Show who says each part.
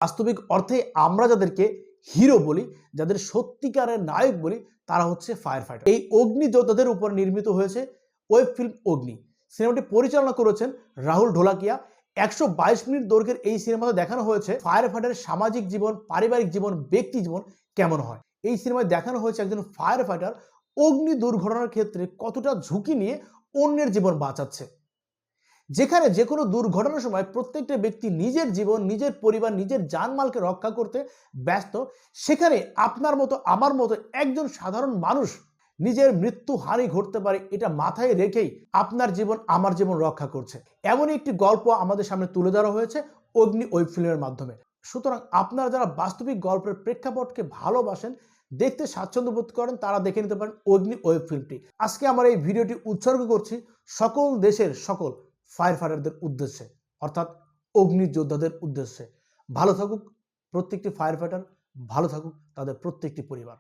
Speaker 1: বাস্তবিক অর্থে আমরা যাদেরকে হিরো বলি, যাদের সত্যিকারের নায়ক বলি, তারা হচ্ছে ফায়ার ফাইটার। এই অগ্নি যোদ্ধাদের উপর নির্মিত হয়েছে ওয়েব ফিল্ম অগ্নি। সিনেমাটি পরিচালনা করেছেন রাহুল ঢোলাকিয়া। 122 মিনিট দৈর্ঘ্যের এই সিনেমাতে দেখানো হয়েছে ফায়ার ফাইটারের সামাজিক জীবন, পারিবারিক জীবন, ব্যক্তি জীবন কেমন হয়। এই সিনেমায় দেখানো হয়েছে একজন ফায়ার ফাইটার অগ্নি দুর্ঘটনার ক্ষেত্রে কতটা ঝুঁকি নিয়ে অন্যের জীবন বাঁচাচ্ছে। যেখানে যে কোনো দুর্ঘটনার সময় প্রত্যেকটা ব্যক্তি নিজের জীবন, নিজের পরিবার, নিজের জানমালকে রক্ষা করতে ব্যস্ত, সেখানে আপনার মতো আমার মতো একজন সাধারণ মানুষ নিজের মৃত্যু হানি ঘটতে পারে এটা মাথায় রেখেই আপনার জীবন আমার জীবন রক্ষা করছে। এমনই একটি গল্প আমাদের সামনে তুলে ধরা হয়েছে অগ্নি ওয়েব ফিল্মের মাধ্যমে। সুতরাং আপনারা যারা বাস্তবিক গল্পের প্রেক্ষাপটকে ভালোবাসেন, দেখতে স্বাচ্ছন্দ্য বোধ করেন, তারা দেখে নিতে পারেন অগ্নি ওয়েব ফিল্মটি। আজকে আমার এই ভিডিওটি উৎসর্গ করছি সকল দেশের সকল ফায়ার ফাইটারদের উদ্দেশ্যে, অর্থাৎ অগ্নি যোদ্ধাদের উদ্দেশ্যে। ভালো থাকুক প্রত্যেকটি ফায়ার ফাইটার, ভালো থাকুক তাদের প্রত্যেকটি পরিবার।